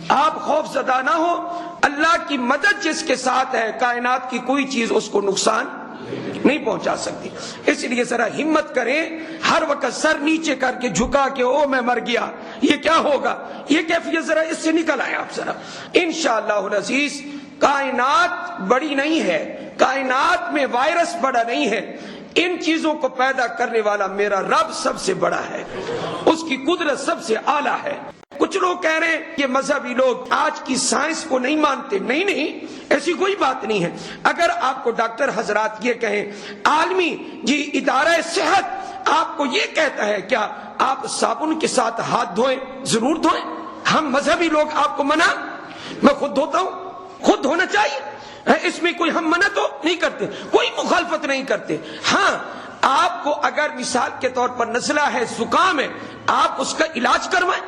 آپ خوف زدہ نہ ہو، اللہ کی مدد جس کے ساتھ ہے کائنات کی کوئی چیز اس کو نقصان نہیں پہنچا سکتی۔ اس لیے ذرا ہمت کریں، ہر وقت سر نیچے کر کے جھکا کے او میں مر گیا یہ کیا ہوگا، یہ کیفیت ذرا اس سے نکل آئے آپ ذرا۔ انشاءاللہ العزیز کائنات بڑی نہیں ہے، کائنات میں وائرس بڑا نہیں ہے، ان چیزوں کو پیدا کرنے والا میرا رب سب سے بڑا ہے، اس کی قدرت سب سے اعلیٰ ہے۔ کچھ لوگ کہہ رہے ہیں یہ مذہبی لوگ آج کی سائنس کو نہیں مانتے، نہیں ایسی کوئی بات نہیں ہے۔ اگر آپ کو ڈاکٹر حضرات یہ کہیں، عالمی جی ادارہ صحت آپ کو یہ کہتا ہے کیا آپ صابن کے ساتھ ہاتھ دھوئیں، ضرور دھوئیں۔ ہم مذہبی لوگ آپ کو منع، میں خود دھوتا ہوں، خود دھونا چاہیے، اس میں کوئی ہم منع تو نہیں کرتے، کوئی مخالفت نہیں کرتے۔ ہاں آپ کو اگر مثال کے طور پر نزلہ ہے، زکام ہے، آپ اس کا علاج کروائیں،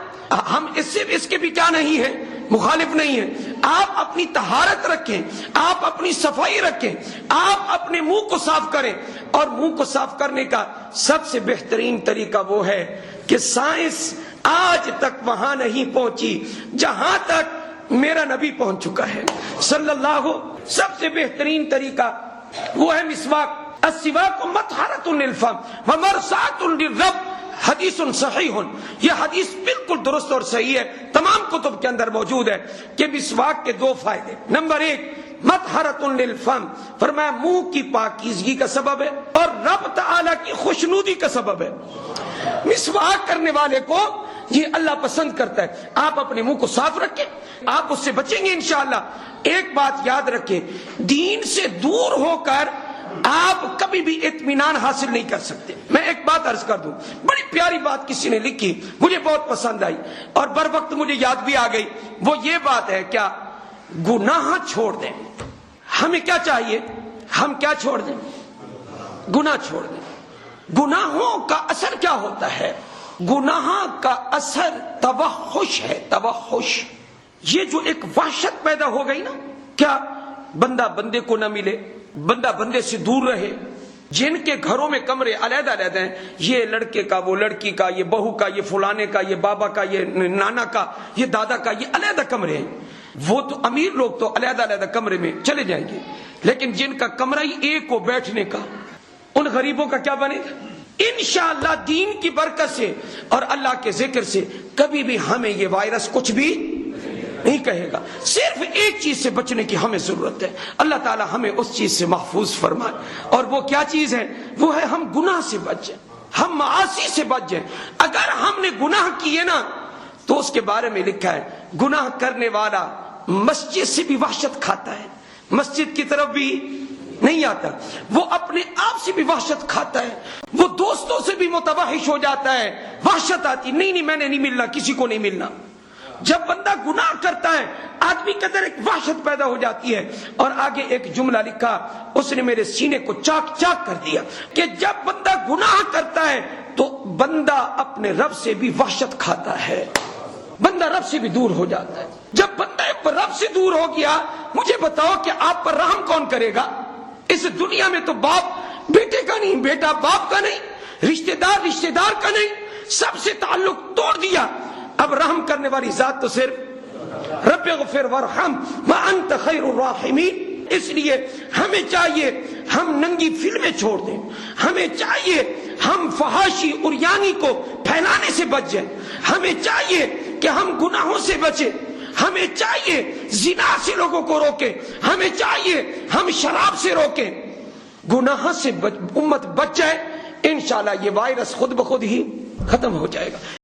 ہم اس کے بھی کیا نہیں ہے، مخالف نہیں ہے۔ آپ اپنی طہارت رکھیں، آپ اپنی صفائی رکھیں، آپ اپنے منہ کو صاف کریں، اور منہ کو صاف کرنے کا سب سے بہترین طریقہ وہ ہے کہ سائنس آج تک وہاں نہیں پہنچی جہاں تک میرا نبی پہنچ چکا ہے صلی اللہ۔ سب سے بہترین طریقہ وہ ہے مسواک، السواک مطہرۃ للفم ومرصاۃ للرب، حدیث صحیح، یہ حدیث بالکل درست اور صحیح ہے، تمام کتب کے اندر موجود ہے کہ مسواک کے دو فائدے۔ نمبر ایک مطہرۃ للفم، فرمایا منہ کی پاکیزگی کا سبب ہے اور رب تعالی کی خوشنودی کا سبب ہے۔ مسواک کرنے والے کو یہ اللہ پسند کرتا ہے۔ آپ اپنے منہ کو صاف رکھیں، آپ اس سے بچیں گے انشاءاللہ۔ ایک بات یاد رکھیں، دین سے دور ہو کر آپ کبھی بھی اطمینان حاصل نہیں کر سکتے۔ میں ایک بات عرض کر دوں، بڑی پیاری بات کسی نے لکھی، مجھے بہت پسند آئی اور بر وقت مجھے یاد بھی آ گئی۔ وہ یہ بات ہے کیا گناہ چھوڑ دیں، ہمیں کیا چاہیے، ہم کیا چھوڑ دیں، گناہ چھوڑ دیں۔ گناہوں کا اثر کیا ہوتا ہے، گناہ کا اثر توحش ہے، توحش۔ یہ جو ایک وحشت پیدا ہو گئی نا، کیا بندہ بندے کو نہ ملے، بندہ بندے سے دور رہے، جن کے گھروں میں کمرے علیحدہ علیحدہ ہیں، یہ لڑکے کا، وہ لڑکی کا، یہ بہو کا، یہ فلانے کا، یہ بابا کا، یہ نانا کا، یہ دادا کا، یہ علیحدہ کمرے ہیں۔ وہ تو امیر لوگ تو علیحدہ علیحدہ کمرے میں چلے جائیں گے، لیکن جن کا کمرہ ہی ایک کو بیٹھنے کا، ان غریبوں کا کیا بنے گا؟ انشاءاللہ دین کی برکت سے اور اللہ کے ذکر سے کبھی بھی ہمیں یہ وائرس کچھ بھی نہیں کہے گا۔ صرف ایک چیز سے بچنے کی ہمیں ضرورت ہے، اللہ تعالی ہمیں اس چیز سے محفوظ فرمائے، اور وہ کیا چیز ہے، وہ ہے ہم گناہ سے بچ جائیں، ہم معاصی سے بچ جائیں۔ اگر ہم نے گناہ کیے نا تو اس کے بارے میں لکھا ہے گناہ کرنے والا مسجد سے بھی وحشت کھاتا ہے، مسجد کی طرف بھی نہیں آتا، وہ اپنے آپ سے بھی وحشت کھاتا ہے، وہ دوستوں سے بھی متوحش ہو جاتا ہے، وحشت آتی، نہیں میں نے نہیں ملنا، کسی کو نہیں ملنا۔ جب بندہ گناہ کرتا ہے آدمی کے اندر ایک وحشت پیدا ہو جاتی ہے۔ اور آگے ایک جملہ لکھا، اس نے میرے سینے کو چاک چاک کر دیا کہ جب بندہ گناہ کرتا ہے تو بندہ اپنے رب سے بھی وحشت کھاتا ہے، بندہ رب سے بھی دور ہو جاتا ہے۔ جب بندہ رب سے دور ہو گیا، مجھے بتاؤ کہ آپ پر رحم کون کرے گا؟ اس دنیا میں تو باپ بیٹے کا نہیں، بیٹا باپ کا نہیں، رشتہ دار کا نہیں، سب سے تعلق توڑ دیا۔ اب رحم کرنے والی ذات تو صرف رب اغفر ورحم وانت خیر الراحمین۔ اس لیے ہمیں چاہیے ہم ننگی فلمیں چھوڑ دیں، ہمیں چاہیے ہم فحاشی اریانی کو پھیلانے سے بچ جائیں، ہمیں چاہیے کہ ہم گناہوں سے بچیں، ہمیں چاہیے زنا سے لوگوں کو روکیں، ہمیں چاہیے ہم شراب سے روکیں۔ گناہ سے امت بچ جائے، انشاءاللہ یہ وائرس خود بخود ہی ختم ہو جائے گا۔